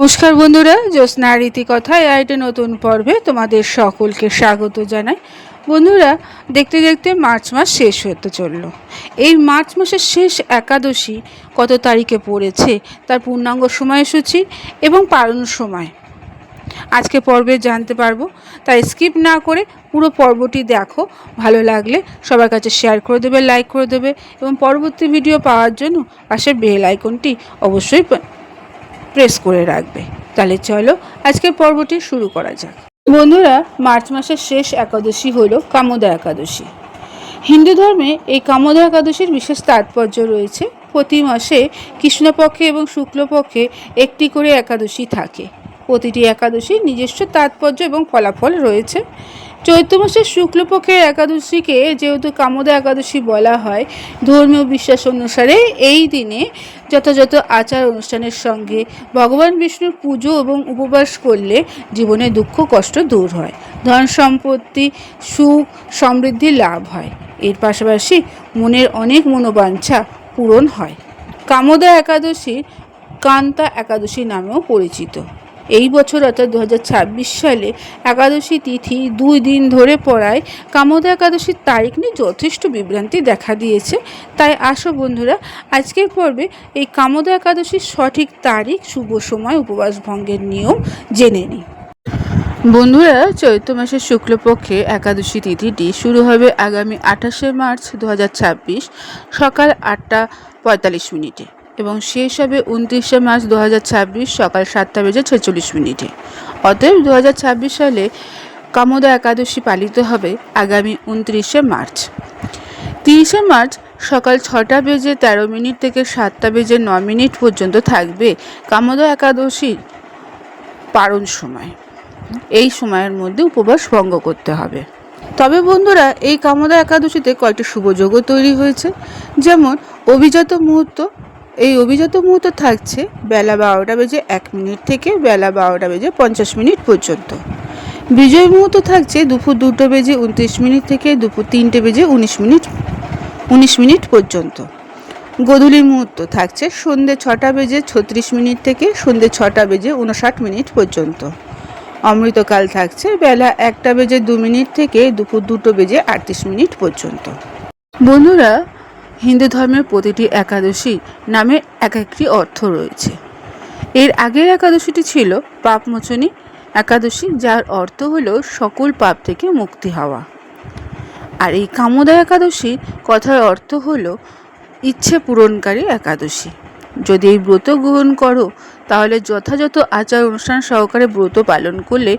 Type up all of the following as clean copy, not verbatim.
নমস্কার বন্ধুরা, জ্যোৎস্না রীতিকথায় একটা নতুন পর্বে তোমাদের সকলকে স্বাগত জানাই। বন্ধুরা, দেখতে দেখতে মার্চ মাস শেষ হতে চলল। এই মার্চ মাসের শেষ একাদশী কত তারিখে পড়েছে তার পূর্ণাঙ্গ সময়সূচি এবং পালন সময় আজকে পর্বে জানতে পারবো। তাই স্কিপ না করে পুরো পর্বটি দেখো। ভালো লাগলে সবার কাছে শেয়ার করে দেবে, লাইক করে দেবে এবং পরবর্তী ভিডিও পাওয়ার জন্য পাশে বেল আইকনটি অবশ্যই প্রেস করে রাখবে। তাহলে চলো আজকের পর্বটি শুরু করা যাক। বন্ধুরা, মার্চ মাসের শেষ একাদশী হলো কামোদা একাদশী। হিন্দু ধর্মে এই কামোদা একাদশীর বিশেষ তাৎপর্য রয়েছে। প্রতি মাসে কৃষ্ণপক্ষে এবং শুক্লপক্ষে একটি করে একাদশী থাকে। প্রতিটি একাদশীর নিজস্ব তাৎপর্য এবং ফলাফল রয়েছে। চৈত্র মাসের শুক্লপক্ষের একাদশীকে যেহেতু কামোদা একাদশী বলা হয়, ধর্মীয় বিশ্বাস অনুসারে এই দিনে যথাযথ আচার অনুষ্ঠানের সঙ্গে ভগবান বিষ্ণুর পুজো এবং উপবাস করলে জীবনে দুঃখ কষ্ট দূর হয়, ধন সম্পত্তি সুখ সমৃদ্ধি লাভ হয়। এর পাশাপাশি মনের অনেক মনোবাঞ্ছা পূরণ হয়। কামোদা একাদশী কান্তা একাদশী নামেও পরিচিত। এই বছর অর্থাৎ 2026 সালে একাদশী তিথি 2 দিন ধরে পড়ায় কামোদা একাদশীর তারিখ নিয়ে যথেষ্ট বিভ্রান্তি দেখা দিয়েছে। তাই আসো বন্ধুরা, আজকের পর্বে এই কামোদা একাদশীর সঠিক তারিখ, শুভ সময়, উপবাস ভঙ্গের নিয়ম জেনে নিই। বন্ধুরা, চৈত্র মাসের শুক্লপক্ষে একাদশী তিথিটি শুরু হবে আগামী 28শে মার্চ 2026 সকাল 8:45 এবং শেষ হবে 29শে মার্চ 2026 সকাল 7:46। অতএব 2026 সালে কামোদা একাদশী পালিত হবে আগামী 29শে মার্চ। 30শে মার্চ সকাল 6:13 থেকে 7:09 পর্যন্ত থাকবে কামোদা একাদশীর পারণ সময়। এই সময়ের মধ্যে উপবাস ভঙ্গ করতে হবে। তবে বন্ধুরা, এই কামোদা একাদশীতে কয়েকটি শুভযোগও তৈরি হয়েছে। যেমন অভিজাত মুহূর্ত। এই অভিজাত মুহূর্ত থাকছে বেলা 12:01 থেকে বেলা 12:50 পর্যন্ত। বিজয় মুহূর্ত থাকছে দুপুর 2:29 থেকে দুপুর 3:19 পর্যন্ত। গোধূলি মুহূর্ত থাকছে সন্ধ্যে 6:36 থেকে সন্ধ্যে 6:59 পর্যন্ত। অমৃতকাল থাকছে বেলা 1:02 থেকে দুপুর 2:38 পর্যন্ত। বন্ধুরা, হিন্দু ধর্মের প্রতিটি একাদশী নামে এক একটি অর্থ রয়েছে। এর আগের একাদশীটি ছিল পাপমোচনী একাদশী, যার অর্থ হলো সকল পাপ থেকে মুক্তি হওয়া। আর এই কামোদা একাদশীর কথার অর্থ হলো ইচ্ছে পূরণকারী একাদশী। যদি এই ব্রত গ্রহণ করো তাহলে যথাযথ আচার অনুষ্ঠান সহকারে ব্রত পালন করলে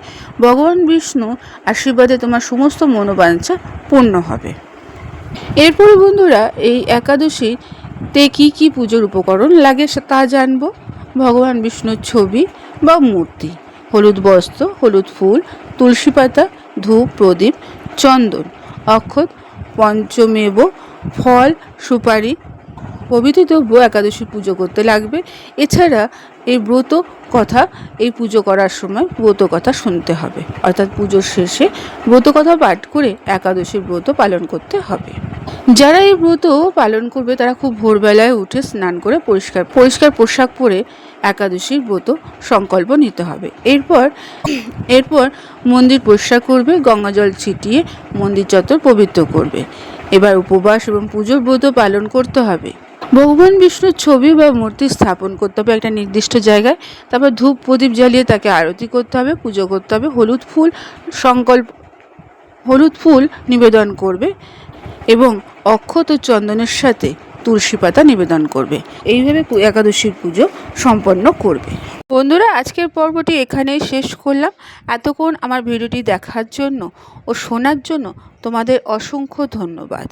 ভগবান বিষ্ণু আশীর্বাদে তোমার সমস্ত মনোবাঞ্ছা পূর্ণ হবে। এরপরে বন্ধুরা, এই একাদশীতে কি কি পুজোর উপকরণ লাগে তা জানবো। ভগবান বিষ্ণুর ছবি বা মূর্তি, হলুদ বস্ত্র, হলুদ ফুল, তুলসী পাতা, ধূপ, প্রদীপ, চন্দন, অক্ষত, পঞ্চমেব, ফল, সুপারি প্রভৃতি দ্রব্য একাদশী পুজো করতে লাগবে। এছাড়া এই ব্রত কথা, এই পুজো করার সময় ব্রত কথা শুনতে হবে, অর্থাৎ পুজোর শেষে ব্রত কথা পাঠ করে একাদশীর ব্রত পালন করতে হবে। যারা এই ব্রত পালন করবে তারা খুব ভোরবেলায় উঠে স্নান করে পরিষ্কার পোশাক পরে একাদশীর ব্রত সংকল্প নিতে হবে। এরপর মন্দির পরিষ্কার করবে, গঙ্গা জল ছিটিয়ে মন্দির চত্বর পবিত্র করবে। এবার উপবাস এবং পুজোর ব্রত পালন করতে হবে। ভগবান বিষ্ণুর ছবি বা মূর্তি স্থাপন করতে হবে একটা নির্দিষ্ট জায়গায়। তারপর ধূপ প্রদীপ জ্বালিয়ে তাকে আরতি করতে হবে, পুজো করতে হবে। হলুদ ফুল নিবেদন করবে এবং অক্ষত ও চন্দনের সাথে তুলসী পাতা নিবেদন করবে। এইভাবে একাদশীর পুজো সম্পন্ন করবে। বন্ধুরা, আজকের পর্বটি এখানেই শেষ করলাম। এতক্ষণ আমার ভিডিওটি দেখার জন্য ও শোনার জন্য তোমাদের অসংখ্য ধন্যবাদ।